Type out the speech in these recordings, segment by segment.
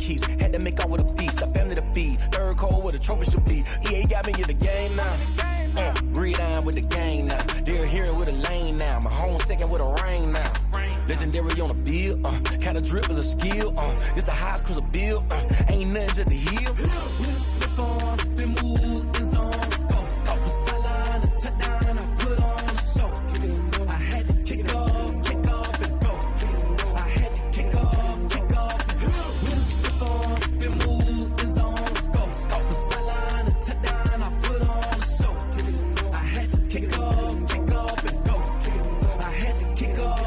chiefs. Had to make off with a feast, a family to feed. Third cold where the trophy should be. EA got me in the game now. Read on with the game now. They're here with a lane now. My home second with a rain now. Legendary on the field, kinda drip is a skill, it's the highest cruiser bill, ain't nothing just to heal. Slip on, spin move, in zone, scope. Off the sideline, a touchdown, I put on a show. I had to kick off and go. I had to kick off and go. Slip on, spin move, in zone, scope. Off the sideline, a touchdown, I put on a show. I had to kick off and go. I had to kick off.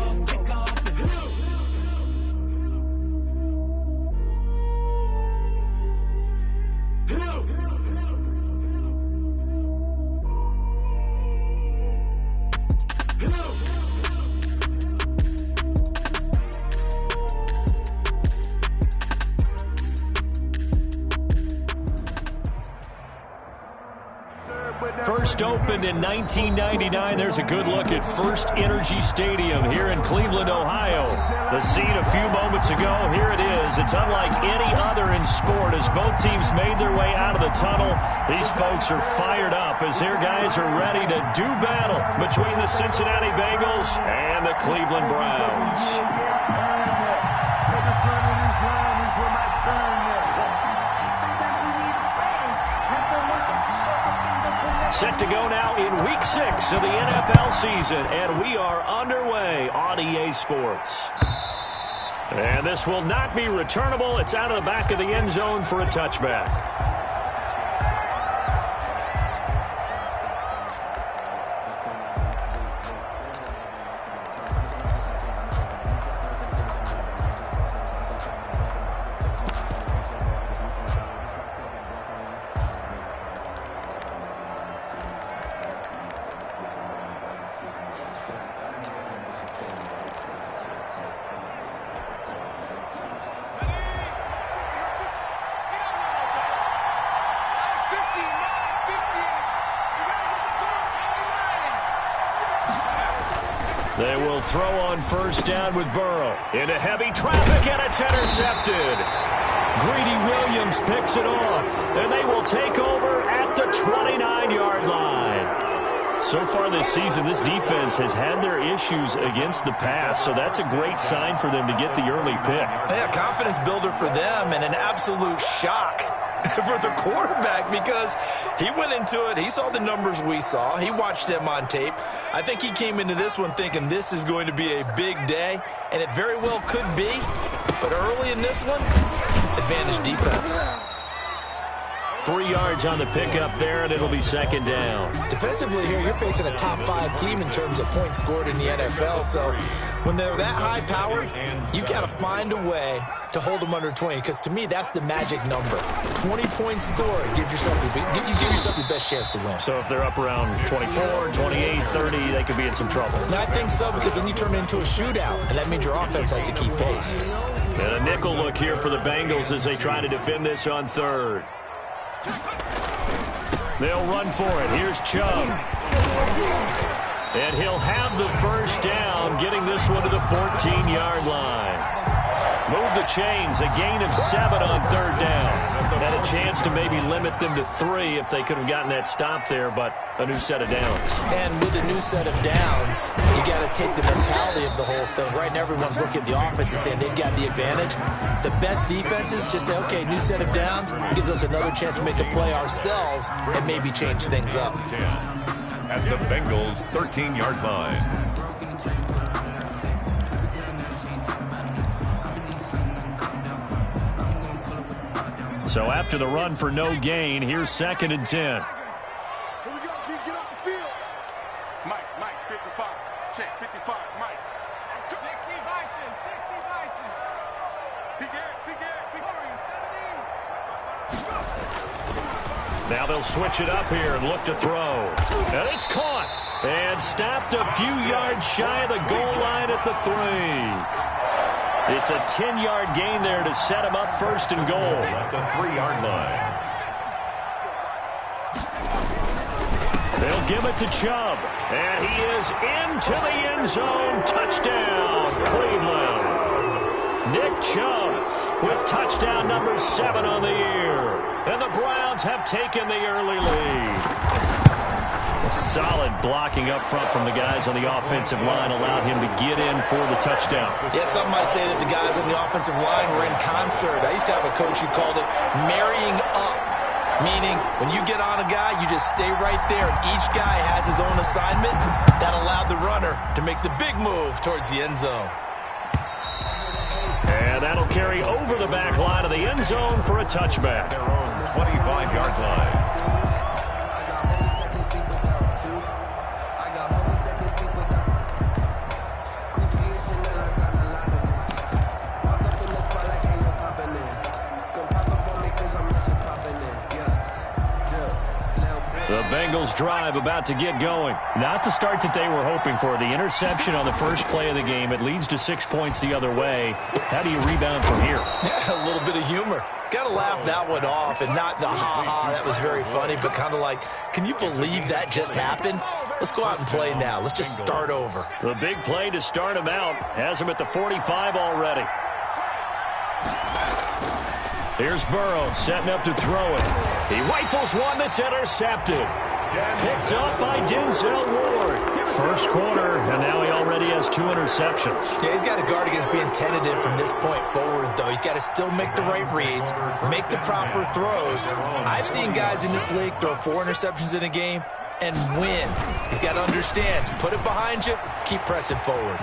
First opened in 1999. There's a good look at First Energy Stadium here in Cleveland, Ohio. The scene a few moments ago, here it is. It's unlike any other in sport as both teams made their way out of the tunnel. These folks are fired up as their guys are ready to do battle between the Cincinnati Bengals and the Cleveland Browns. Set to go now in Week 6 of the NFL season, and we are underway on EA Sports. And this will not be returnable. It's out of the back of the end zone for a touchback. They will throw on first down with Burrow. Into heavy traffic, and it's intercepted. Greedy Williams picks it off, and they will take over at the 29-yard line. So far this season, this defense has had their issues against the pass, so that's a great sign for them to get the early pick. Yeah, confidence builder for them and an absolute shock for the quarterback because he went into it. He saw the numbers we saw. He watched them on tape. I think he came into this one thinking this is going to be a big day, and it very well could be. But early in this one, advantage defense. 3 yards on the pickup there, and it'll be second down. Defensively here, you're facing a top-5 team in terms of points scored in the NFL. So when they're that high-powered, you got to find a way to hold them under 20, because to me, that's the magic number. 20 points scored, you give yourself your best chance to win. So if they're up around 24, 28, 30, they could be in some trouble. I think so, because then you turn it into a shootout, and that means your offense has to keep pace. And a nickel look here for the Bengals as they try to defend this on third. They'll run for it. Here's Chubb. And he'll have the first down, getting this one to the 14-yard line. Move the chains, a gain of 7 on third down. Had a chance to maybe limit them to 3 if they could have gotten that stop there, but a new set of downs. And with a new set of downs, you got to take the mentality of the whole thing. Right now, everyone's looking at the offense and saying they've got the advantage. The best defenses just say, okay, new set of downs, gives us another chance to make a play ourselves and maybe change things up. At the Bengals' 13-yard line. So after the run for no gain, here's 2nd and 10. Here we go, G, get off the field. Mike, 55. Check, 55, Mike. 60 Bison. Big Now they'll switch it up here and look to throw. And it's caught. And stopped a few yards shy of the goal line at the 3. It's a 10-yard gain there to set him up first and goal. At the 3-yard line. They'll give it to Chubb. And he is into the end zone. Touchdown, Cleveland. Nick Chubb with touchdown number 7 on the year. And the Browns have taken the early lead. Solid blocking up front from the guys on the offensive line allowed him to get in for the touchdown. Yeah, some might say that the guys on the offensive line were in concert. I used to have a coach who called it marrying up, meaning when you get on a guy, you just stay right there, and each guy has his own assignment. That allowed the runner to make the big move towards the end zone. And that'll carry over the back line of the end zone for a touchback. Their own 25-yard line. The Bengals drive about to get going. Not the start that they were hoping for. The interception on the first play of the game. It leads to 6 points the other way. How do you rebound from here? Yeah, a little bit of humor. Got to laugh that one off, and not the ha-ha, that was very funny, but kind of like, can you believe that just happened? Let's go out and play now. Let's just start over. The big play to start him out has him at the 45 already. Here's Burrow setting up to throw it. He rifles one that's intercepted. Picked up by Denzel Ward. First quarter, and now he already has 2 interceptions. Yeah, he's got to guard against being tentative from this point forward, though. He's got to still make the right reads, make the proper throws. I've seen guys in this league throw 4 interceptions in a game and win. He's got to understand, put it behind you, keep pressing forward.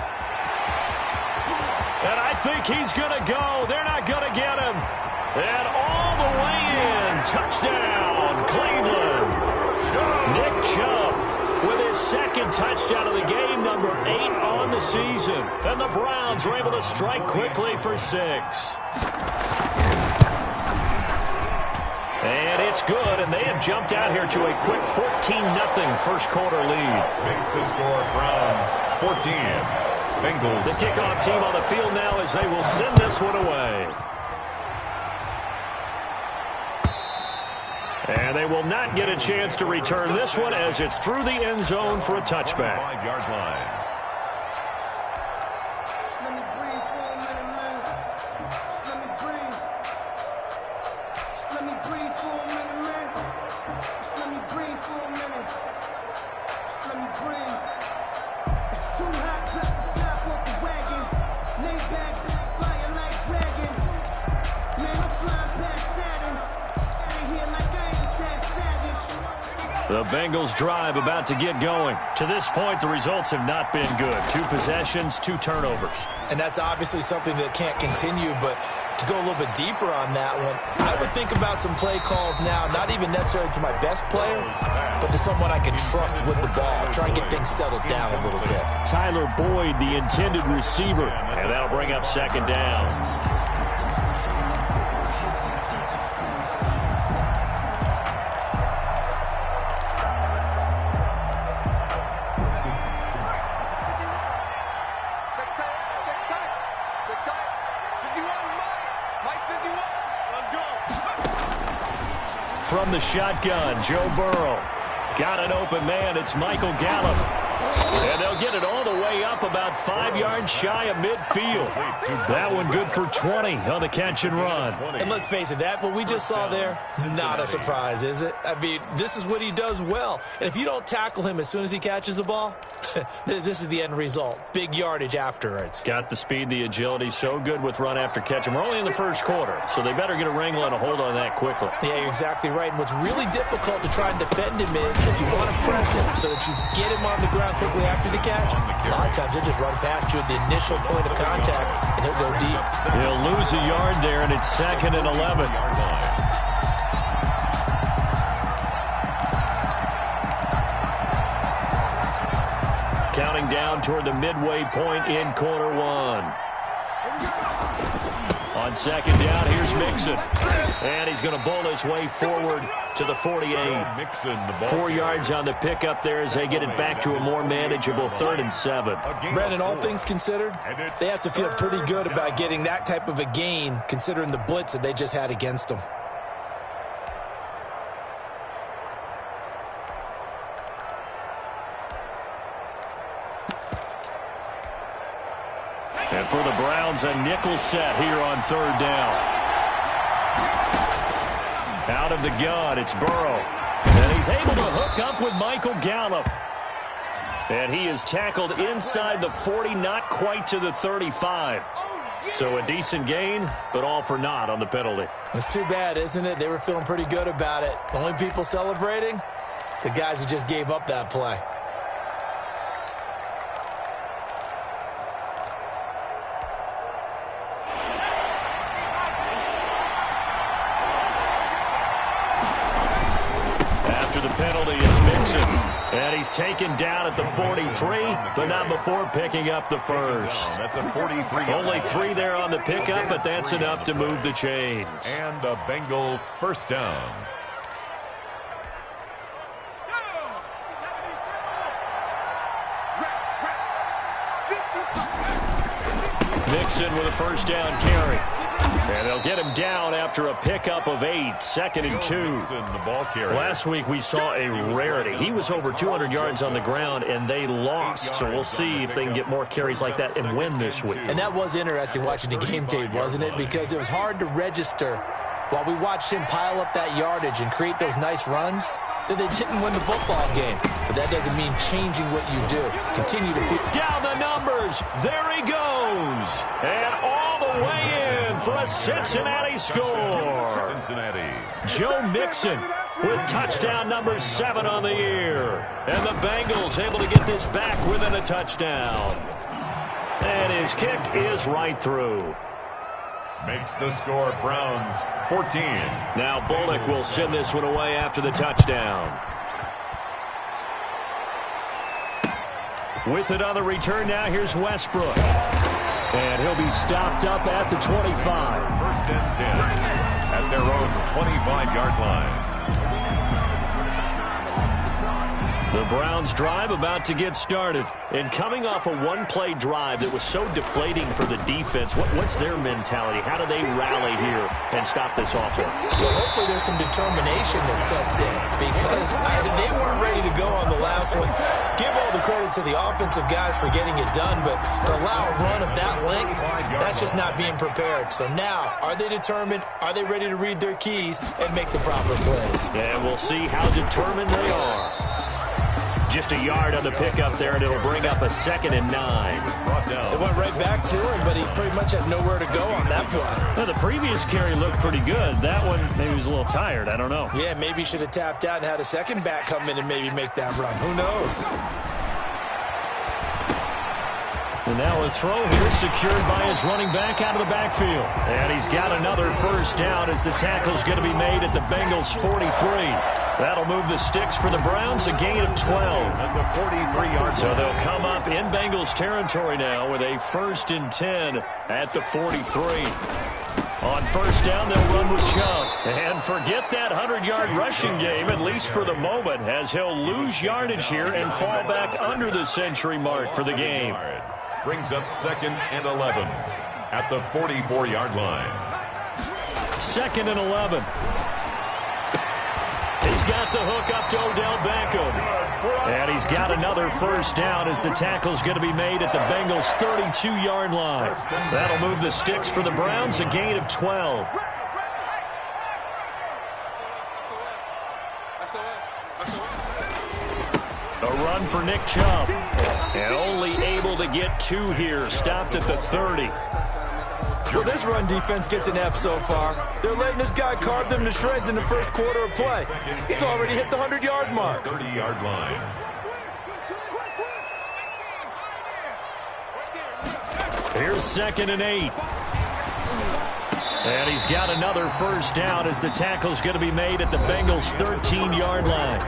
And I think he's going to go. They're not going to get him. And all the way in. Touchdown, Cleveland. Nick Chubb with his second touchdown of the game, number 8 on the season. And the Browns are able to strike quickly for 6. And it's good, and they have jumped out here to a quick 14-0 first quarter lead. Makes the score Browns 14. Bengals. The kickoff team on the field now as they will send this one away. And they will not get a chance to return this one as it's through the end zone for a touchback. 5-yard line. Let me breathe for a minute, man. Let me breathe. Let me breathe for a minute, man. Let me breathe for a minute. Let me breathe. It's too hot, drop the top off the wagon. Lay back, flying like dragon. Man, I'm flying past Saturn. Out of here like I ain't that savage. The Bengals drive about to get going. To this point, the results have not been good. 2 possessions, 2 turnovers. And that's obviously something that can't continue, but to go a little bit deeper on that one, I would think about some play calls now, not even necessarily to my best player, but to someone I can trust with the ball. Try and get things settled down a little bit. Tyler Boyd, the intended receiver, and that'll bring up second down. From the shotgun, Joe Burrow. Got an open man. It's Michael Gallup. And they'll get it all the way up about 5 yards shy of midfield. That one good for 20 on the catch and run. And let's face it, that what we just saw there, not a surprise, is it? I mean, this is what he does well. And if you don't tackle him as soon as he catches the ball, this is the end result. Big yardage afterwards. Got the speed, the agility, so good with run after catch. And we're only in the first quarter, so they better get a wrangle and a hold on that quickly. Yeah, you're exactly right. And what's really difficult to try and defend him is if you want to press him so that you get him on the ground quickly after the catch, a lot of times he'll just run past you at the initial point of contact, and he'll go deep. He'll lose a yard there, and it's 2nd and 11. Counting down toward the midway point in quarter 1. On second down, here's Mixon. And he's going to bowl his way forward to the 48. 4 yards on the pickup there as they get it back to a more manageable 3rd and 7. Brandon, all things considered, they have to feel pretty good about getting that type of a gain considering the blitz that they just had against them. And for the Browns, a nickel set here on third down. Out of the gun, it's Burrow. And he's able to hook up with Michael Gallup. And he is tackled inside the 40, not quite to the 35. So a decent gain, but all for naught on the penalty. It's too bad, isn't it? They were feeling pretty good about it. The only people celebrating, the guys who just gave up that play. After the penalty is Mixon. And he's taken down at the 43, but not before picking up the first. At the 43. Only 3 there on the pickup, but that's enough to move the chains. And a Bengal first down. Mixon with a first down carry. And they'll get him down after a pickup of 8, 2nd and 2. The ball carrier. Last week we saw a rarity. He was over 200 yards on the ground, and they lost. So we'll see if they can get more carries like that and win this week. And that was interesting watching the game tape, wasn't it? Because it was hard to register while we watched him pile up that yardage and create those nice runs that they didn't win the football game. But that doesn't mean changing what you do. Continue to put down the numbers. There he goes. And all the way in for a Cincinnati score. Cincinnati. Joe Mixon with touchdown number 7 on the year. And the Bengals able to get this back within a touchdown. And his kick is right through. Makes the score Browns 14. Now Bullock will send this one away after the touchdown. With it on the return now, here's Westbrook. And he'll be stopped up at the 25. First and 10 at their own 25-yard line. The Browns drive about to get started. And coming off a one-play drive that was so deflating for the defense, what's their mentality? How do they rally here and stop this offense? Well, hopefully there's some determination that sets in, because they weren't ready to go on the last one. Give all the credit to the offensive guys for getting it done, but to allow a run of that length, that's just not being prepared. So now, are they determined? Are they ready to read their keys and make the proper plays? And we'll see how determined they are. Just a yard on the pickup there, and it'll bring up a 2nd and 9. It went right back to him, but he pretty much had nowhere to go on that play. Well, the previous carry looked pretty good. That one, maybe he was a little tired. I don't know. Yeah, maybe he should have tapped out and had a second back come in and maybe make that run. Who knows? And now a throw here secured by his running back out of the backfield. And he's got another first down as the tackle's going to be made at the Bengals' 43. That'll move the sticks for the Browns, a gain of 12. At the 43-yard So they'll come up in Bengals territory now with a 1st and 10 at the 43. On first down, they'll run with Chubb. And forget that 100-yard rushing game, at least for the moment, as he'll lose yardage here and fall back under the century mark for the game. Brings up 2nd and 11 at the 44-yard line. 2nd and 11. He's got the hook up to Odell Beckham. And he's got another first down as the tackle's going to be made at the Bengals' 32-yard line. That'll move the sticks for the Browns, a gain of 12. A run for Nick Chubb. And only able to get 2 here, stopped at the 30. Well, this run defense gets an F so far. They're letting this guy carve them to shreds in the first quarter of play. He's already hit the 100-yard mark. 30-yard line. Here's 2nd and 8. And he's got another first down as the tackle's going to be made at the Bengals' 13-yard line.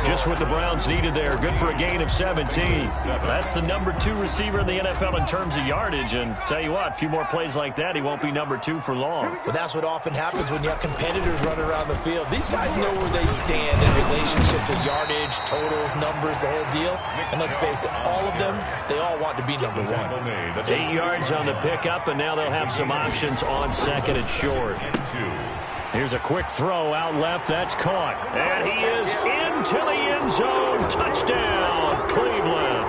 Just what the Browns needed there. Good for a gain of 17. That's the number 2 receiver in the NFL in terms of yardage. And tell you what, a few more plays like that, he won't be number 2 for long. But that's what often happens when you have competitors running around the field. These guys know where they stand in relationship to yardage, totals, numbers, the whole deal. And let's face it, all of them, they all want to be number 1. 8 yards on the pickup, and now they'll have some options on 2nd and short. Here's a quick throw out left. That's caught. And he is into the end zone. Touchdown, Cleveland.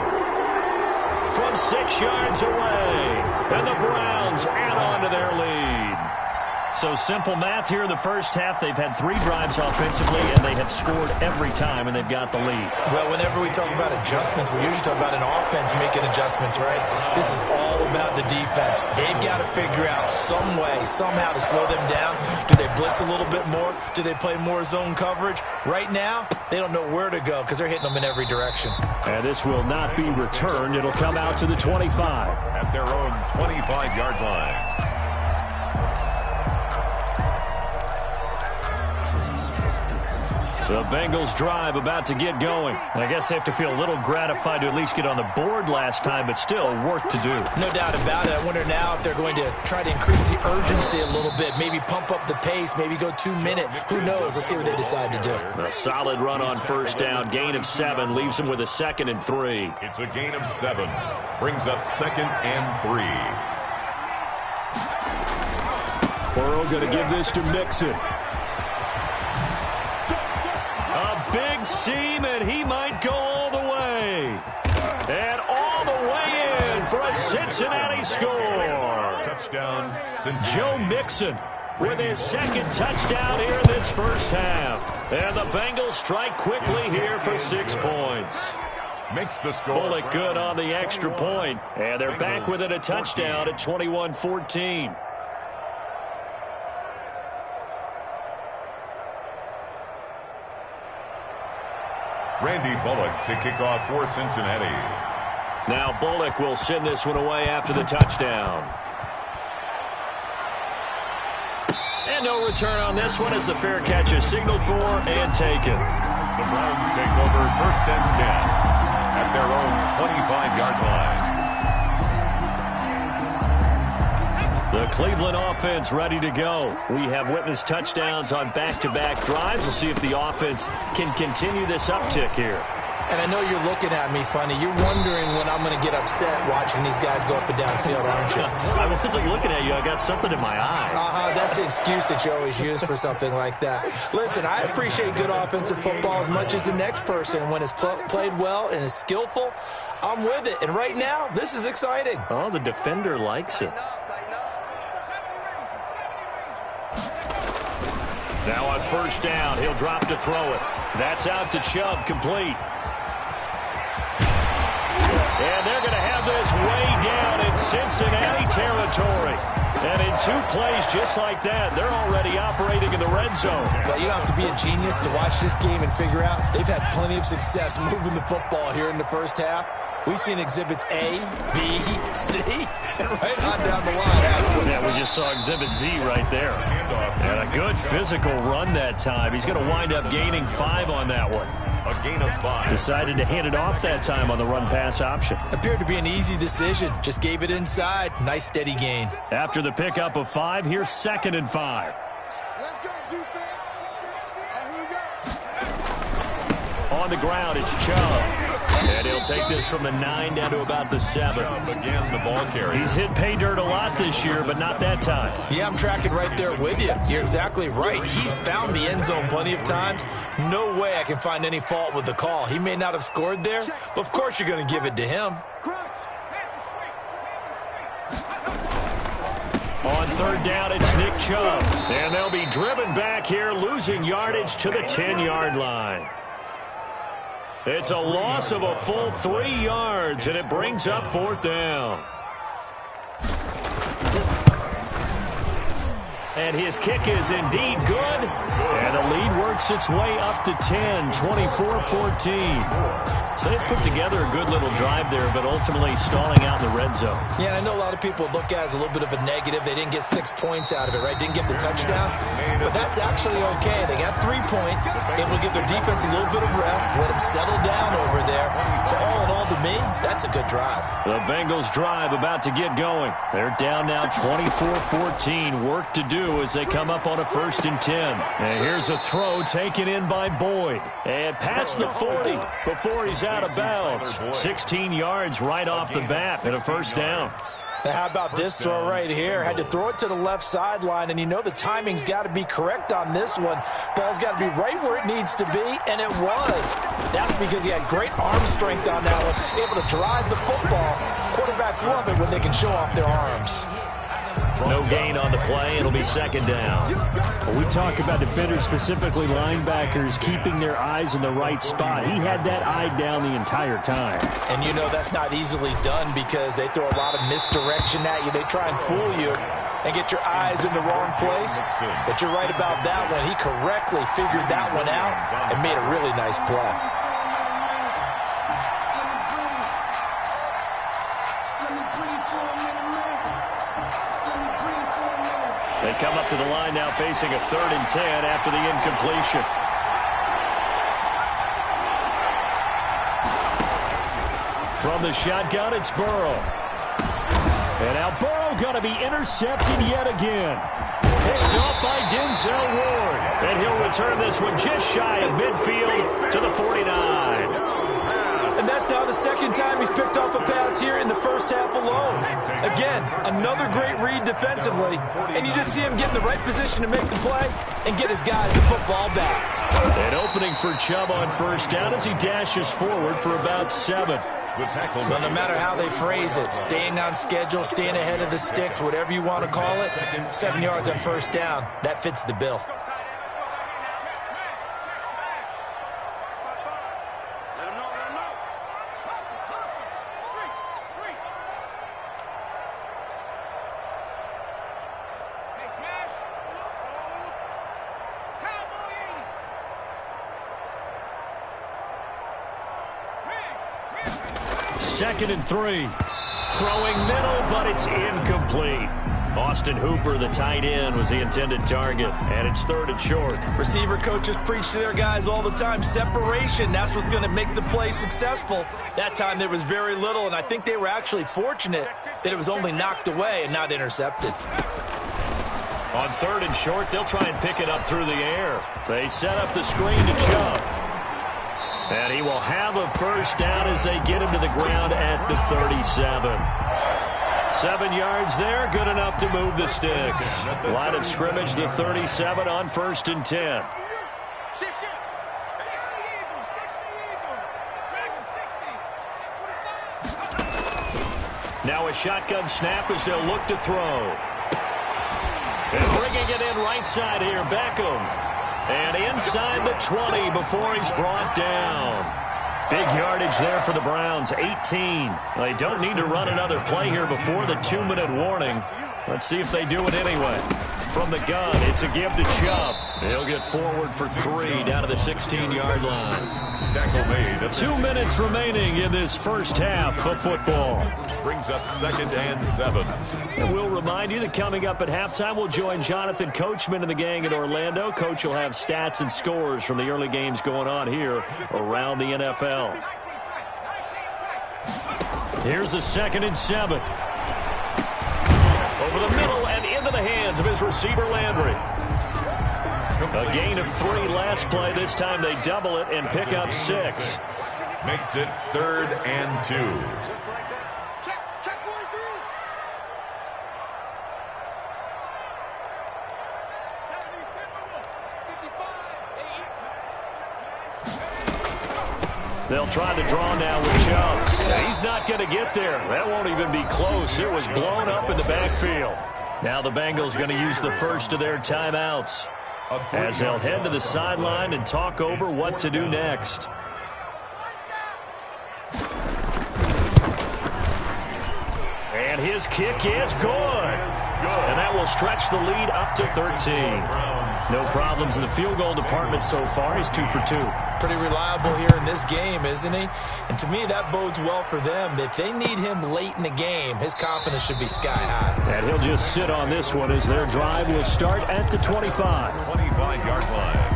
from 6 yards away. And the Browns add on to their lead. So simple math here in the first half. They've had 3 drives offensively, and they have scored every time, and they've got the lead. Well, whenever we talk about adjustments, we usually talk about an offense making adjustments, right? This is all about the defense. They've got to figure out some way, somehow to slow them down. Do they blitz a little bit more? Do they play more zone coverage? Right now, they don't know where to go because they're hitting them in every direction. And this will not be returned. It'll come out to the 25. At their own 25-yard line. The Bengals drive about to get going. I guess they have to feel a little gratified to at least get on the board last time, but still work to do. No doubt about it. I wonder now if they're going to try to increase the urgency a little bit, maybe pump up the pace, maybe go 2-minute. Who knows? Let's see what they decide to do. A solid run on first down. Gain of 7 leaves them with a 2nd and 3. It's a gain of 7. Brings up 2nd and 3. Burrow going to give this to Mixon. Big seam, and he might go all the way. And all the way in for a Cincinnati score. Touchdown, Cincinnati. Joe Mixon with his 2nd touchdown here in this first half. And the Bengals strike quickly here for 6 points. Makes the score. Bullock good on the extra point. And they're back within a touchdown at 21-14. Randy Bullock to kick off for Cincinnati. Now Bullock will send this one away after the touchdown. And no return on this one as the fair catch is signaled for and taken. The Browns take over 1st and 10 at their own 25-yard line. The Cleveland offense ready to go. We have witnessed touchdowns on back-to-back drives. We'll see if the offense can continue this uptick here. And I know you're looking at me funny. You're wondering when I'm going to get upset watching these guys go up and down field, aren't you? I wasn't looking at you. I got something in my eye. That's the excuse that you always use for something like that. Listen, I appreciate good offensive football as much as the next person. When it's played well and is skillful, I'm with it. And right now, this is exciting. Oh, the defender likes it. Now on first down, he'll drop to throw it. That's out to Chubb, complete. And they're going to have this way down in Cincinnati territory. And in 2 plays just like that, they're already operating in the red zone. Well, you don't have to be a genius to watch this game and figure out they've had plenty of success moving the football here in the first half. We've seen exhibits A, B, C, and right on down the line. Yeah, we just saw exhibit Z right there. And a good physical run that time. He's going to wind up gaining 5 on that one. A gain of 5. Decided to hand it off that time on the run-pass option. Appeared to be an easy decision. Just gave it inside. Nice steady gain. After the pickup of 5, here's 2nd and 5. Let's go, defense. Here we go. On the ground, it's Chubb. And he'll take this from the 9 down to about the 7. Again, the ball carrier. He's hit pay dirt a lot this year, but not that time. Yeah, I'm tracking right there with you. You're exactly right. He's found the end zone plenty of times. No way I can find any fault with the call. He may not have scored there, but of course you're going to give it to him. On 3rd down, it's Nick Chubb. And they'll be driven back here, losing yardage to the 10-yard line. It's a loss of a full 3 yards, and it brings up 4th down. And his kick is indeed good. And the lead works its way up to 10, 24-14. So they've put together a good little drive there, but ultimately stalling out in the red zone. Yeah, I know a lot of people look at it as a little bit of a negative. They didn't get 6 points out of it, right? Didn't get the touchdown. But that's actually okay. They got 3 points. Able to give their defense a little bit of rest, let them settle down over there. So all in all, to me, that's a good drive. The Bengals drive about to get going. They're down now 24-14. Work to do as they come up on a 1st and 10. And here's a throw taken in by Boyd. And past the 40 before he's out of bounds. 16 yards right off the bat and a 1st down. Now how about this throw right here? Had to throw it to the left sideline, and you know the timing's got to be correct on this one. Ball's got to be right where it needs to be, and it was. That's because he had great arm strength on that one, able to drive the football. Quarterbacks love it when they can show off their arms. No gain on the play. It'll be second down. Well, we talk about defenders, specifically linebackers, keeping their eyes in the right spot. He had that eye down the entire time. And you know that's not easily done because they throw a lot of misdirection at you. They try and fool you and get your eyes in the wrong place. But you're right about that one. He correctly figured that one out and made a really nice play. They come up to the line now facing a 3rd and 10 after the incompletion. From the shotgun, it's Burrow. And now Burrow going to be intercepted yet again. Picked off by Denzel Ward. And he'll return this one just shy of midfield to the 49. And that's now the second time he's picked off a pass here in the first half alone. Again, another great read defensively, and you just see him get in the right position to make the play and get his guys the football back. An opening for Chubb on first down as he dashes forward for about 7. Well, no matter how they phrase it, staying on schedule, staying ahead of the sticks, whatever you want to call it, 7 yards on first down, that fits the bill. Second and 3. Throwing middle, but it's incomplete. Austin Hooper, the tight end, was the intended target, and it's 3rd and short. Receiver coaches preach to their guys all the time. Separation, that's what's going to make the play successful. That time there was very little, and I think they were actually fortunate that it was only knocked away and not intercepted. On 3rd and short, they'll try and pick it up through the air. They set up the screen to Chubb. And he will have a first down as they get him to the ground at the 37. 7 yards there, good enough to move the sticks. Line of scrimmage, the 37 on 1st and 10. Now a shotgun snap as they'll look to throw. And bringing it in right side here, Beckham. And inside the 20 before he's brought down. Big yardage there for the Browns, 18. They don't need to run another play here before the 2-minute warning. Let's see if they do it anyway. From the gun, it's a give to Chubb. He'll get forward for 3 down to the 16-yard line. 2 minutes remaining in this first half of football. Brings up 2nd and 7. And we'll remind you that coming up at halftime, we'll join Jonathan Coachman and the gang in Orlando. Coach will have stats and scores from the early games going on here around the NFL. Here's a 2nd and 7. Over the middle and into the hands of his receiver, Landry. A gain of 3 last play. This time they double it and pick up 6. Makes it 3rd and 2. They'll try to draw now with Chubb. He's not going to get there. That won't even be close. It was blown up in the backfield. Now the Bengals going to use the first of their timeouts as they'll head to the sideline and talk over what to do next. And his kick is good. And that will stretch the lead up to 13. No problems in the field goal department so far. He's 2 for 2. Pretty reliable here in this game, isn't he? And to me, that bodes well for them. If they need him late in the game, his confidence should be sky high. And he'll just sit on this one as their drive will start at the 25. 25-yard line.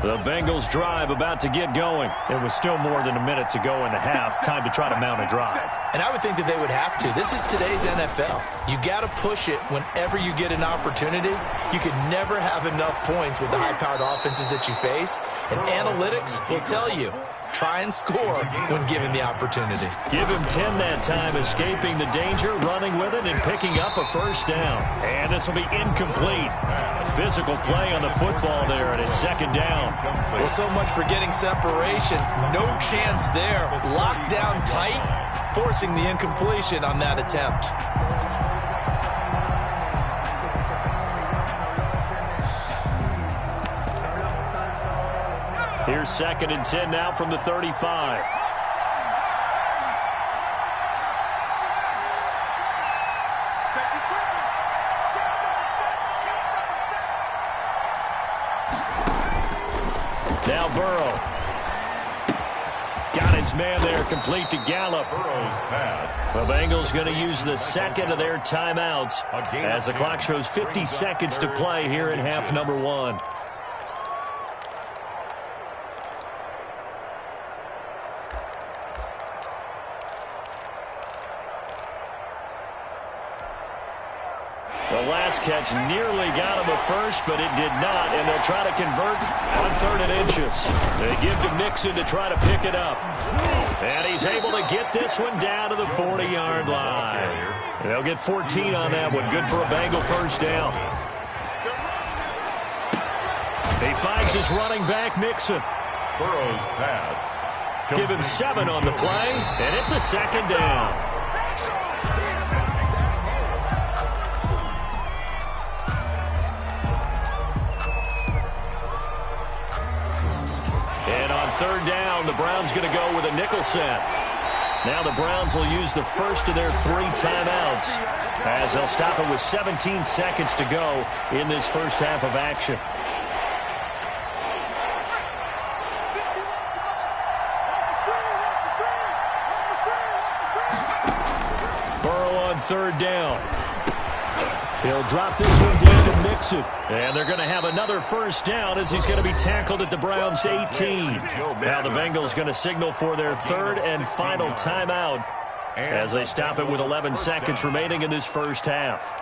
The Bengals drive about to get going. It was still more than a minute to go in the half. Time to try to mount a drive. And I would think that they would have to. This is today's NFL. You got to push it whenever you get an opportunity. You could never have enough points with the high-powered offenses that you face. And analytics will tell you, try and score when given the opportunity. Give him 10 that time, escaping the danger, running with it, and picking up a first down. And this will be incomplete. A physical play on the football there, and it's second down. Well, so much for getting separation. No chance there. Locked down tight, forcing the incompletion on that attempt. Here's second and 10 now from the 35. Now Burrow. Got his man there, complete to Gallup. Burrow's pass. The Bengals going to use the second of their timeouts as the clock shows 50 seconds to play here in half number 1. The last catch nearly got him a first, but it did not, and they'll try to convert on 3rd and inches. They give to Mixon to try to pick it up. And he's able to get this one down to the 40-yard line. They'll get 14 on that one. Good for a Bengal first down. He finds his running back, Mixon. Burrow's pass. Give him 7 on the play, and it's a second down. And on 3rd down, the Browns going to go with a nickel set. Now the Browns will use the first of their 3 timeouts as they'll stop it with 17 seconds to go in this first half of action. Burrow on 3rd down. He'll drop this one down to Mixon. And they're going to have another first down as he's going to be tackled at the Browns' 18. Now the Bengals going to signal for their 3rd and final timeout as they stop it with 11 seconds remaining in this first half.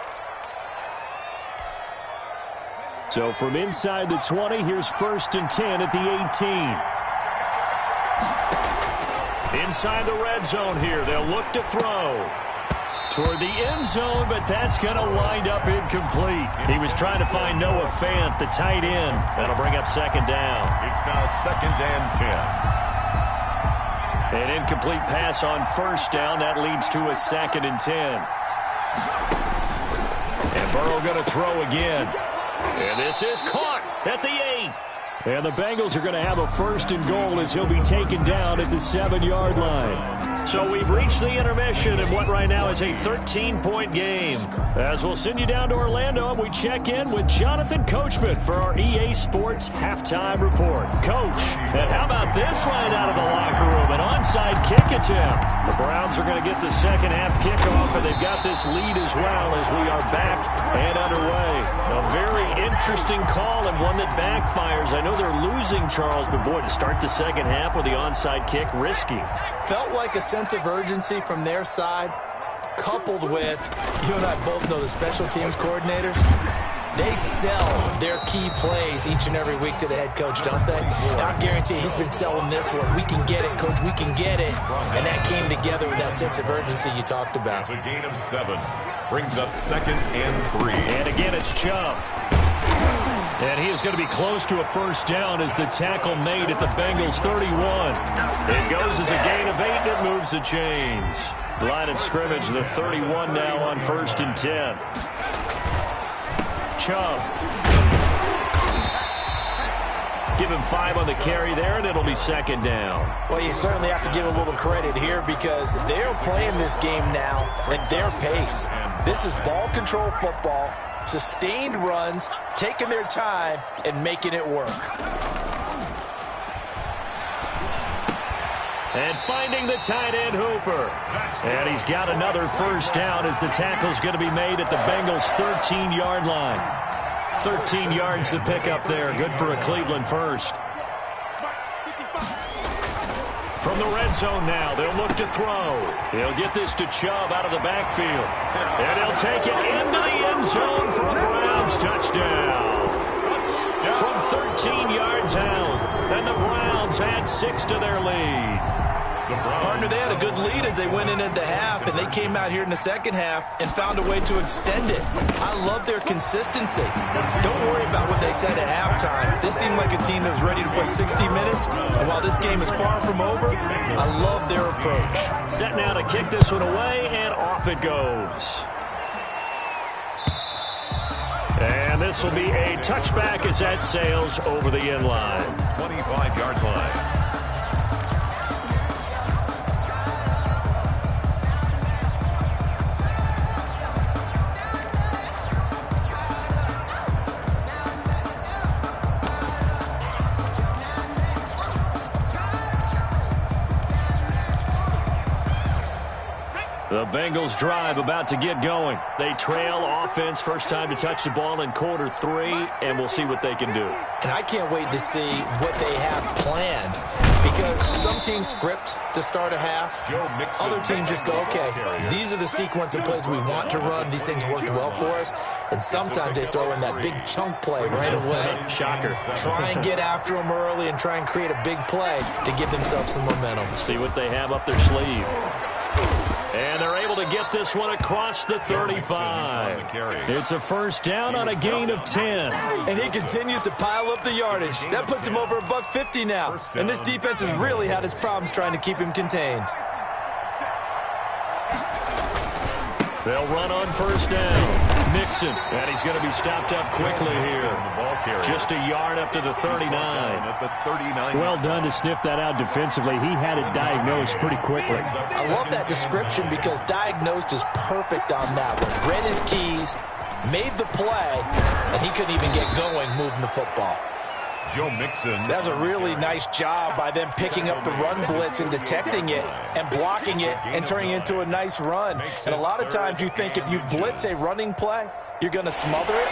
So from inside the 20, here's 1st and 10 at the 18. Inside the red zone here, they'll look to throw toward the end zone, but that's going to wind up incomplete. He was trying to find Noah Fant, the tight end. That'll bring up second down. It's now 2nd and 10. An incomplete pass on first down. That leads to a 2nd and 10. And Burrow going to throw again. And this is caught at the 8. And the Bengals are going to have a 1st and goal as he'll be taken down at the 7-yard line. So we've reached the intermission in what right now is a 13-point game. As we'll send you down to Orlando, and we check in with Jonathan Coachman for our EA Sports Halftime Report. Coach, and how about this right out of the locker room? An onside kick attempt. The Browns are going to get the second half kickoff, and they've got this lead as well as we are back and underway. A very interesting call and one that backfires. I know they're losing, Charles, but boy, to start the second half with the onside kick, risky. Felt like a sense of urgency from their side, coupled with, you and I both know the special teams coordinators, they sell their key plays each and every week to the head coach, don't they? And I guarantee he's been selling this one. We can get it, coach, we can get it. And that came together with that sense of urgency you talked about. It's a gain of 7. Brings up 2nd and 3. And again, it's Chubb. And he is going to be close to a first down as the tackle made at the Bengals' 31. It goes as a gain of 8, and it moves the chains. Line of scrimmage, the 31 now on 1st and 10. Chubb. Give him 5 on the carry there, and it'll be second down. Well, you certainly have to give a little credit here because they're playing this game now at their pace. This is ball control football. Sustained runs, taking their time, and making it work. And finding the tight end, Hooper. And he's got another first down as the tackle's going to be made at the Bengals' 13-yard line. 13 yards to pick up there. Good for a Cleveland first. From the red zone now, they'll look to throw. He'll get this to Chubb out of the backfield. And he'll take it into the end zone for a Browns touchdown. From 13 yards out, and the Browns add 6 to their lead. Partner, they had a good lead as they went in at the half, and they came out here in the second half and found a way to extend it. I love their consistency. Don't worry about what they said at halftime. This seemed like a team that was ready to play 60 minutes, and while this game is far from over, I love their approach. Set now to kick this one away, and off it goes. And this will be a touchback as that sails over the end line. 25-yard line. The Bengals drive about to get going. They trail offense, first time to touch the ball in quarter 3, and we'll see what they can do. And I can't wait to see what they have planned, because some teams script to start a half. Other teams just go, okay, these are the sequence of plays we want to run. These things worked well for us. And sometimes they throw in that big chunk play right away. Shocker. Try and get after them early and try and create a big play to give themselves some momentum. See what they have up their sleeve. And they're able to get this one across the 35. It's a first down on a gain of 10. And he continues to pile up the yardage. That puts him over $150 now. And this defense has really had its problems trying to keep him contained. They'll run on first down. Mixon, and he's going to be stopped up quickly here. Just a yard up to the 39. Well done to sniff that out defensively. He had it diagnosed pretty quickly. I love that description because diagnosed is perfect on that one. Read his keys, made the play, and he couldn't even get going moving the football. Joe Mixon. That's a really nice job by them picking up the run blitz and detecting it and blocking it and turning it into a nice run. And a lot of times you think if you blitz a running play, you're going to smother it.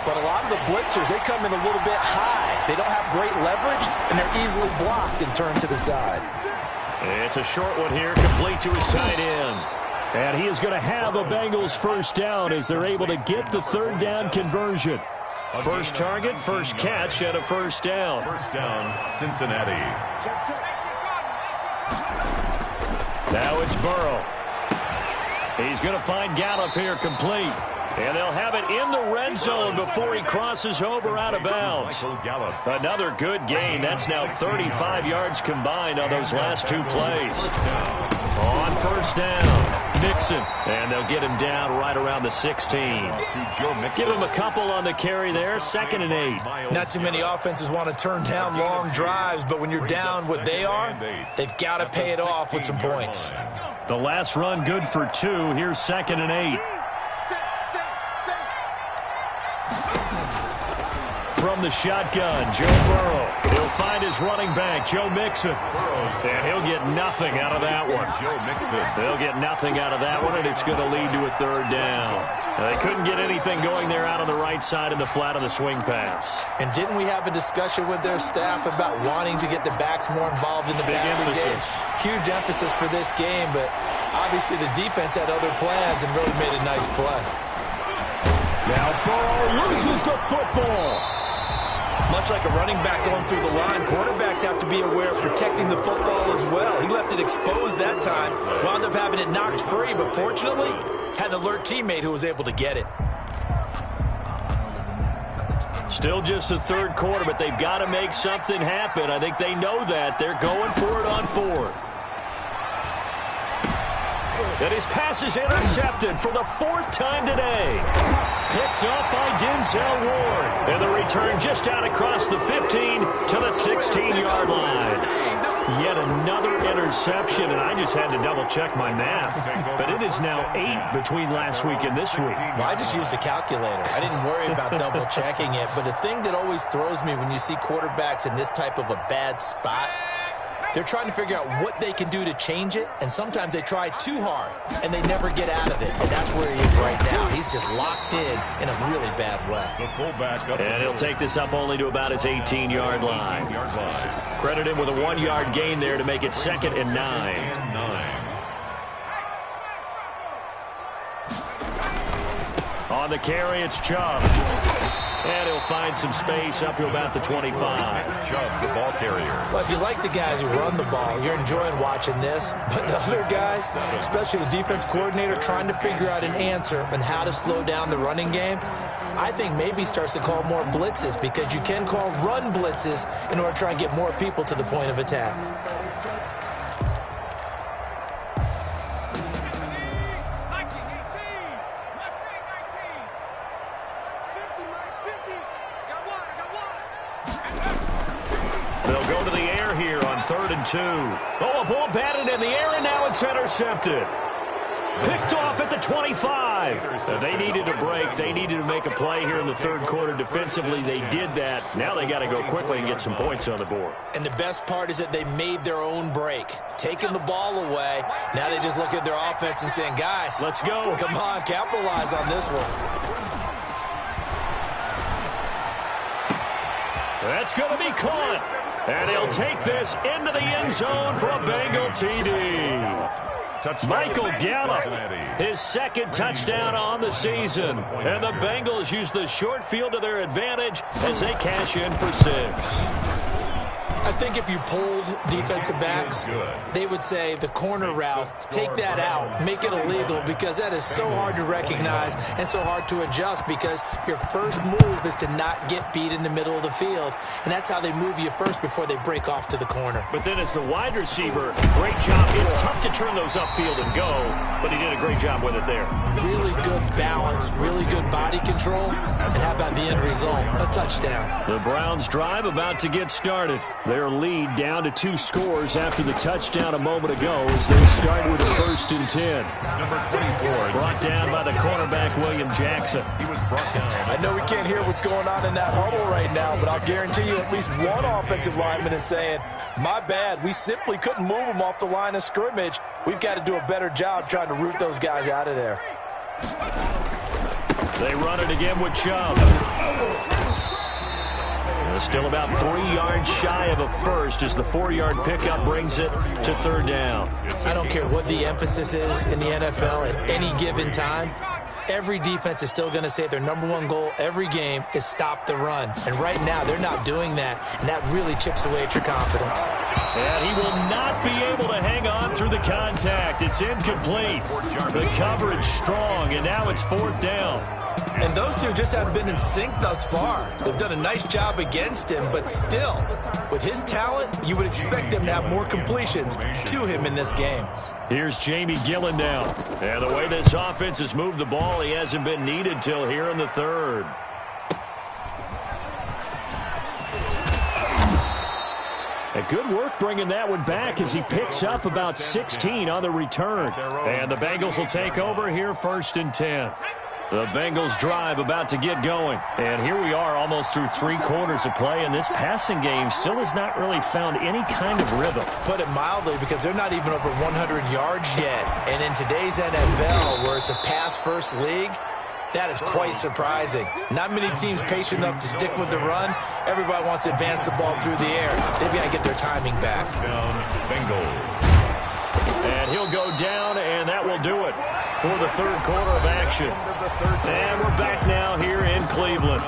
But a lot of the blitzers, they come in a little bit high. They don't have great leverage, and they're easily blocked and turned to the side. It's a short one here, complete to his tight end. And he is going to have a Bengals first down as they're able to get the third down conversion. First target, first catch, and a first down. First down, Cincinnati. Now it's Burrow. He's going to find Gallup here complete. And they'll have it in the red zone before he crosses over out of bounds. Another good gain. That's now 35 yards combined on those last 2 plays. On first down, Mixon. And they'll get him down right around the 16. Give him a couple on the carry there, 2nd and 8. Not too many offenses want to turn down long drives, but when you're down what they are, they've got to pay it off with some points. The last run good for 2. Here's 2nd and 8. From the shotgun, Joe Burrow. He'll find his running back, Joe Mixon. And he'll get nothing out of that one. They'll get nothing out of that one, and it's going to lead to a third down. Now, they couldn't get anything going there out on the right side in the flat of the swing pass. And didn't we have a discussion with their staff about wanting to get the backs more involved in the passing game? Huge emphasis for this game, but obviously the defense had other plans and really made a nice play. Now Burrow loses the football. Much like a running back going through the line, quarterbacks have to be aware of protecting the football as well. He left it exposed that time, wound up having it knocked free, but fortunately had an alert teammate who was able to get it. Still just the third quarter, but they've got to make something happen. I think they know that. They're going for it on 4th. And his pass is intercepted for the 4th time today. Picked up by Denzel Ward. And the return just out across the 15 to the 16-yard line. Yet another interception, and I just had to double-check my math. But it is now 8 between last week and this week. Well, I just used a calculator. I didn't worry about double-checking it. But the thing that always throws me when you see quarterbacks in this type of a bad spot, They're trying to figure out what they can do to change it, and sometimes they try too hard, and they never get out of it. And that's where he is right now. He's just locked in a really bad way. The fullback up, and he'll take this up only to about his 18-yard line. Credit him with a 1-yard gain there to make it 2nd and 9. On the carry, it's Chubb. And he'll find some space up to about the 25. Chubb, the ball carrier. Well, if you like the guys who run the ball, you're enjoying watching this. But the other guys, especially the defense coordinator, trying to figure out an answer on how to slow down the running game, I think maybe he starts to call more blitzes, because you can call run blitzes in order to try and get more people to the point of attack. They'll go to the air here on 3rd and 2. Oh, a ball batted in the air, and now it's intercepted. Picked off at the 25. They needed a break. They needed to make a play here in the 3rd quarter. Defensively, they did that. Now they got to go quickly and get some points on the board. And the best part is that they made their own break, taking the ball away. Now they just look at their offense and saying, guys, let's go. Come on, capitalize on this one. That's going to be caught. And he'll take this into the end zone for a Bengal TD. Michael Gallup, his 2nd touchdown on the season. And the Bengals use the short field to their advantage as they cash in for 6. I think if you polled defensive backs, they would say the corner route, take that out, make it illegal, because that is so hard to recognize and so hard to adjust, because your first move is to not get beat in the middle of the field, and that's how they move you first before they break off to the corner. But then as the wide receiver, great job. It's tough to turn those upfield and go, but he did a great job with it there. Really good balance, really good body control, and how about the end result? A touchdown. The Browns drive about to get started. Their lead down to 2 scores after the touchdown a moment ago as they start with a 1st and 10. Number 24. Brought down by the cornerback, William Jackson. He was brought down. I know we can't hear what's going on in that huddle right now, but I'll guarantee you at least one offensive lineman is saying, my bad, we simply couldn't move them off the line of scrimmage. We've got to do a better job trying to root those guys out of there. They run it again with Chubb. Still about 3 yards shy of a first as the 4-yard pickup brings it to 3rd down. I don't care what the emphasis is in the NFL at any given time. Every defense is still going to say their number 1 goal every game is stop the run. And right now, they're not doing that, and that really chips away at your confidence. And he will not be able to hang on through the contact. It's incomplete. The coverage strong, and now it's 4th down. And those two just haven't been in sync thus far. They've done a nice job against him, but still, with his talent, you would expect them to have more completions to him in this game. Here's Jamie Gillen now. And the way this offense has moved the ball, he hasn't been needed till here in the 3rd. A good work bringing that one back as he picks up about 16 on the return. And the Bengals will take over here 1st and 10. The Bengals drive about to get going. And here we are almost through 3 quarters of play, and this passing game still has not really found any kind of rhythm. Put it mildly, because they're not even over 100 yards yet. And in today's NFL, where it's a pass-first league, that is quite surprising. Not many teams patient enough to stick with the run. Everybody wants to advance the ball through the air. They've got to get their timing back. Bengals. And he'll go down, and that will do it for the 3rd quarter of action. And we're back now here in Cleveland.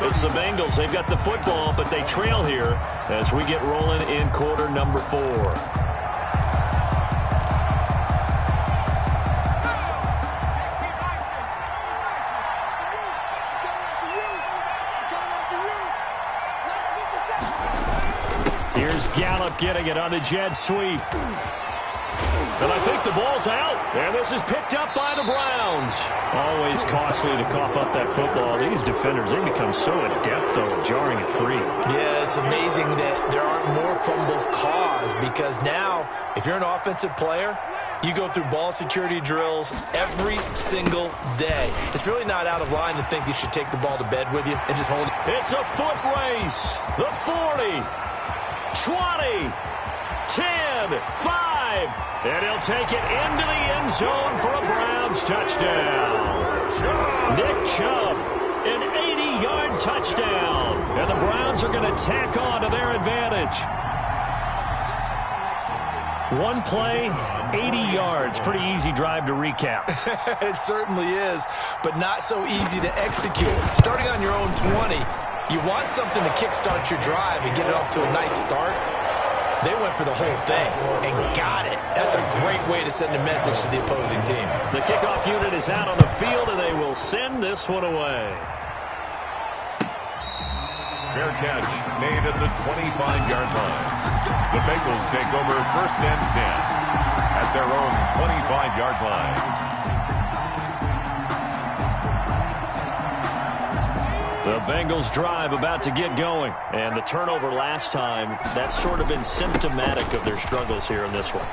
It's the Bengals. They've got the football, but they trail here as we get rolling in quarter number 4. Here's Gallup getting it on the jet sweep. And I think the ball's out. And this is picked up by the Browns. Always costly to cough up that football. These defenders, they become so adept, though, at jarring it free. Yeah, it's amazing that there aren't more fumbles caused, because now, if you're an offensive player, you go through ball security drills every single day. It's really not out of line to think you should take the ball to bed with you and just hold it. It's a foot race. The 40, 20, 10, 5, and he'll take it into the end zone for a Browns touchdown. Nick Chubb, an 80-yard touchdown, and the Browns are going to tack on to their advantage. One play, 80 yards. Pretty easy drive to recap. It certainly is, but not so easy to execute. Starting on your own 20, you want something to kickstart your drive and get it off to a nice start. They went for the whole thing and got it. That's a great way to send a message to the opposing team. The kickoff unit is out on the field, and they will send this one away. Fair catch made at the 25-yard line. The Bengals take over 1st and 10 at their own 25-yard line. The Bengals drive about to get going. And the turnover last time, that's sort of been symptomatic of their struggles here in this one.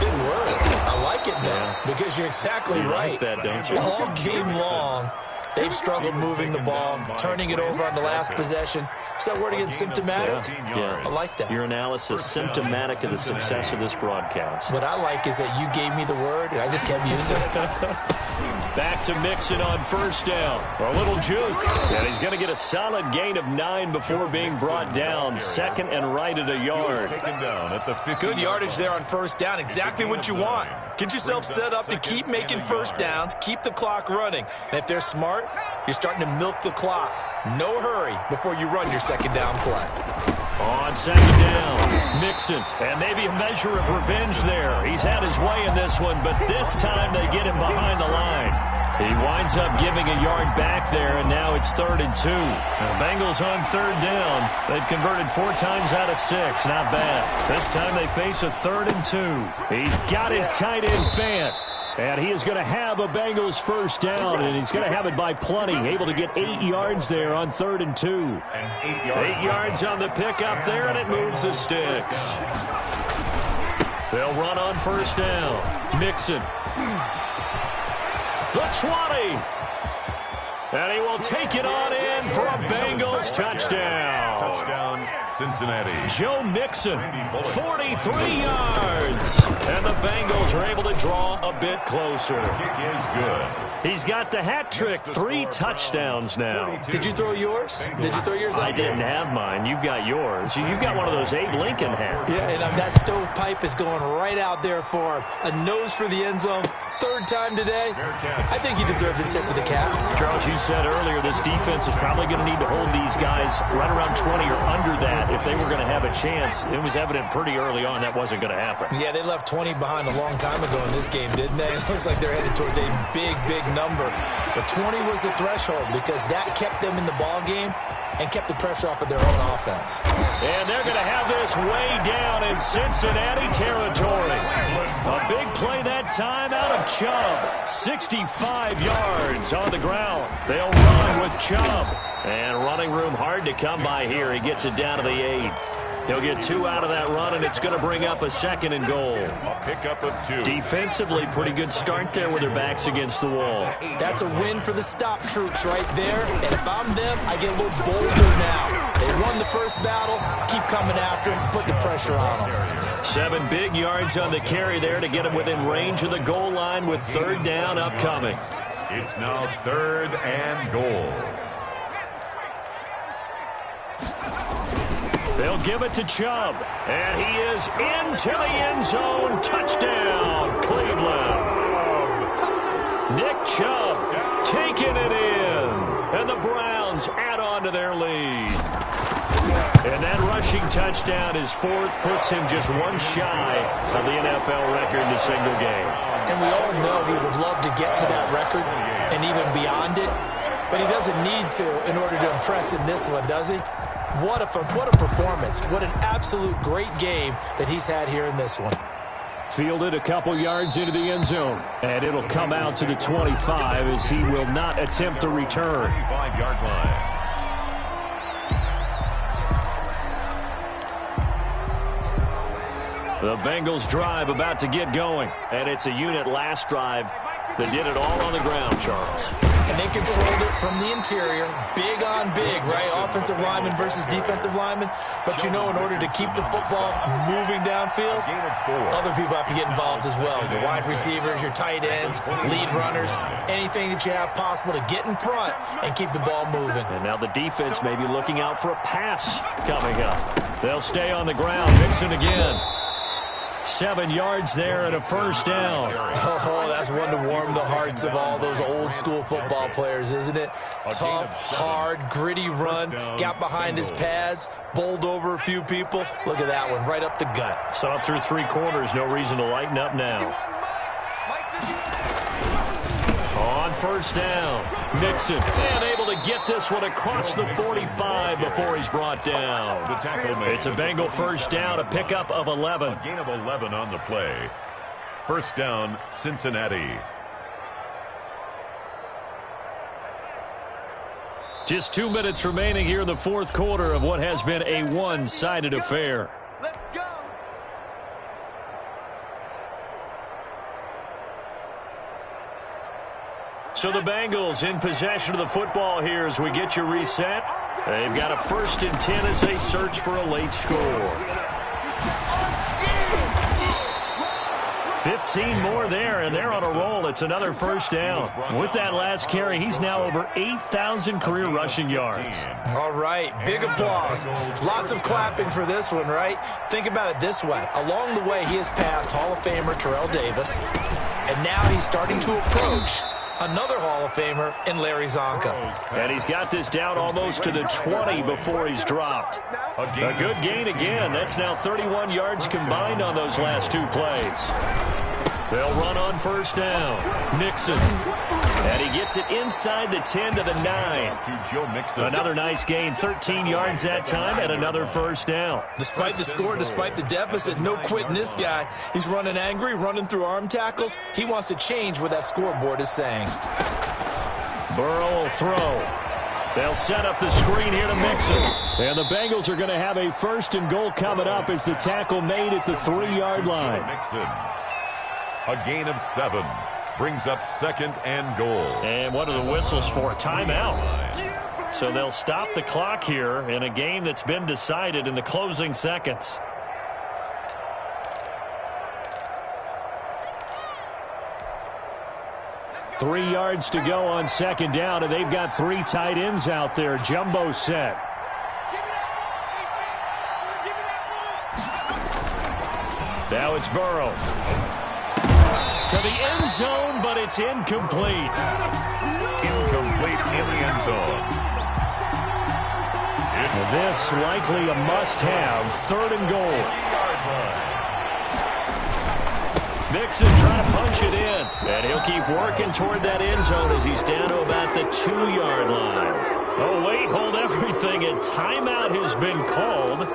Big word. I like it, though, because you're exactly right. Like that, don't you? All game long, they've struggled moving the ball, turning it over on the last possession. Is that word again, symptomatic? Yeah. I like that. Your analysis, symptomatic of the success of this broadcast. What I like is that you gave me the word, and I just kept using it. Back to Mixon on 1st down. A little juke. And he's going to get a solid gain of 9 before being brought down. 2nd and right at a yard. Good yardage there on 1st down. Exactly what you want. Get yourself set up to keep making 1st downs, keep the clock running. And if they're smart, you're starting to milk the clock. No hurry before you run your 2nd down play. On 2nd down, Mixon, and maybe a measure of revenge there. He's had his way in this one, but this time they get him behind the line. He winds up giving a yard back there, and now it's 3rd and 2. The Bengals on 3rd down. They've converted 4 times out of 6. Not bad. This time they face a 3rd and 2. He's got his tight end Fant. And he is going to have a Bengals 1st down, and he's going to have it by plenty. Able to get 8 yards there on 3rd and 2. 8 yards on the pickup there, and it moves the sticks. They'll run on 1st down. Mixon. The 20. And he will take it on in for a Bengals touchdown. Touchdown, Cincinnati. Joe Mixon, 43 yards. And the Bengals are able to draw a bit closer. Kick is good. He's got the hat trick, 3 touchdowns now. Did you throw yours? Did you throw yours out? I didn't have mine. You've got yours. You've got one of those Abe Lincoln hats. Yeah, and that stovepipe is going right out there for him. A nose for the end zone. 3rd time today. I think he deserves a tip of the cap. Charles, you said earlier this defense is probably going to need to hold these guys right around 20 or under that if they were going to have a chance. It was evident pretty early on that wasn't going to happen. Yeah, they left 20 behind a long time ago in this game, didn't they? It looks like they're headed towards a big, big number. But 20 was the threshold because that kept them in the ball game and kept the pressure off of their own offense. And they're going to have this way down in Cincinnati territory. A big play that time out of Chubb. 65 yards on the ground. They'll run with Chubb. And running room hard to come by here. He gets it down to the 8. He'll get 2 out of that run, and it's going to bring up a 2nd and goal. A pickup of 2. Defensively, pretty good start there with their backs against the wall. That's a win for the stop troops right there. And if I'm them, I get a little bolder now. They won the first battle. Keep coming after them. Put the pressure on them. 7 big yards on the carry there to get him within range of the goal line with 3rd down upcoming. It's now 3rd and goal. They'll give it to Chubb, and he is into the end zone. Touchdown, Cleveland. Nick Chubb taking it in, and the Browns add on to their lead. And that rushing touchdown is 4th, puts him just 1 shy of the NFL record in a single game. And we all know he would love to get to that record and even beyond it, but he doesn't need to in order to impress in this one, does he? What a performance. What an absolute great game that he's had here in this one. Fielded a couple yards into the end zone, and it'll come out to the 25 as he will not attempt the return. 25-yard line. The Bengals drive about to get going, and it's a unit last drive that did it all on the ground, Charles. And they controlled it from the interior, big on big, right? Offensive lineman versus defensive lineman. But, in order to keep the football moving downfield, other people have to get involved as well. Your wide receivers, your tight ends, lead runners, anything that you have possible to get in front and keep the ball moving. And now the defense may be looking out for a pass coming up. They'll stay on the ground. Mixon again. 7 yards there and a first down. Oh, that's one to warm the hearts of all those old school football players, isn't it? Tough, hard, gritty run. Got behind his pads, bowled over a few people. Look at that one, right up the gut. So up through 3 quarters, no reason to lighten up now. On first down, Mixon, and able to get this one across the 45 before he's brought down. It's a Bengal first down, a pickup of 11. A gain of 11 on the play. First down, Cincinnati. Just 2 minutes remaining here in the fourth quarter of what has been a one-sided affair. Let's go. So the Bengals in possession of the football here as we get you reset. They've got a 1st and 10 as they search for a late score. 15 more there, and they're on a roll. It's another first down. With that last carry, he's now over 8,000 career rushing yards. All right, big applause. Lots of clapping for this one, right? Think about it this way. Along the way, he has passed Hall of Famer Terrell Davis, and now he's starting to approach another Hall of Famer in Larry Zonka. And he's got this down almost to the 20 before he's dropped. A good gain again. That's now 31 yards combined on those last 2 plays. They'll run on first down. Mixon. And he gets it inside the 10 to the 9. Another nice gain, 13 yards that time, and another first down. Despite the score, despite the deficit, no quitting this guy. He's running angry, running through arm tackles. He wants to change what that scoreboard is saying. Burrow will throw. They'll set up the screen here to Mixon. And the Bengals are going to have a 1st and goal coming up as the tackle made at the 3-yard line. Mixon. A gain of 7. Brings up 2nd and goal. And what are the whistles for? Timeout. So they'll stop the clock here in a game that's been decided in the closing seconds. Three yards to go on 2nd down, and they've got 3 tight ends out there. Jumbo set. Now it's Burrow. To the end zone, but it's incomplete. Incomplete in the end zone. This likely a must-have, 3rd and goal. Mixon trying to punch it in, and he'll keep working toward that end zone as he's down to about the 2-yard line. Oh, wait, hold everything, and timeout has been called.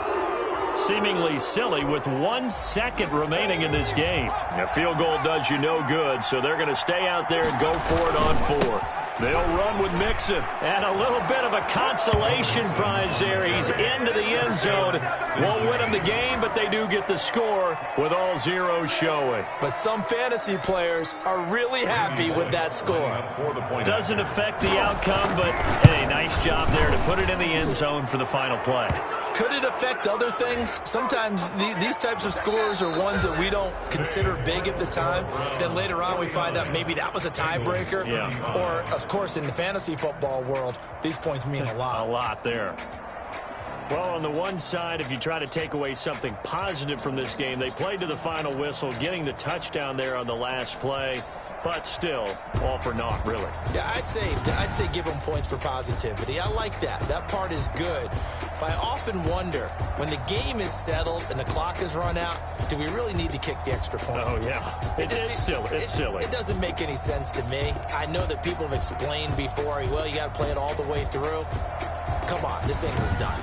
Seemingly silly with 1 second remaining in this game. A field goal does you no good, so they're going to stay out there and go for it on 4th. They'll run with Mixon, and a little bit of a consolation prize there. He's into the end zone. Won't win them the game, but they do get the score with all zeros showing. But some fantasy players are really happy with that score. Doesn't affect the outcome, but hey, nice job there to put it in the end zone for the final play. Could it affect other things? Sometimes these types of scores are ones that we don't consider big at the time. Then later on we find out maybe that was a tiebreaker. Yeah. Or, of course, in the fantasy football world, these points mean a lot. A lot there. Well, on the one side, if you try to take away something positive from this game, they played to the final whistle, getting the touchdown there on the last play. But still, all for naught, really. Yeah, I'd say give them points for positivity. I like that. That part is good. But I often wonder, when the game is settled and the clock is run out, do we really need to kick the extra point? Oh, yeah. It's silly. It's silly. It doesn't make any sense to me. I know that people have explained before, well, you got to play it all the way through. Come on, this thing is done.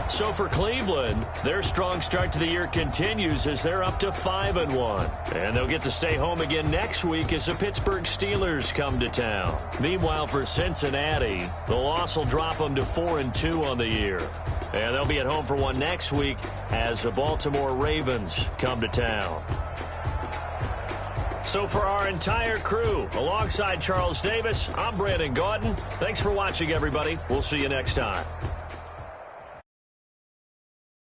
So for Cleveland, their strong start to the year continues as they're up to 5-1. And they'll get to stay home again next week as the Pittsburgh Steelers come to town. Meanwhile, for Cincinnati, the loss will drop them to 4-2 on the year. And they'll be at home for one next week as the Baltimore Ravens come to town. So for our entire crew, alongside Charles Davis, I'm Brandon Gaudin. Thanks for watching, everybody. We'll see you next time.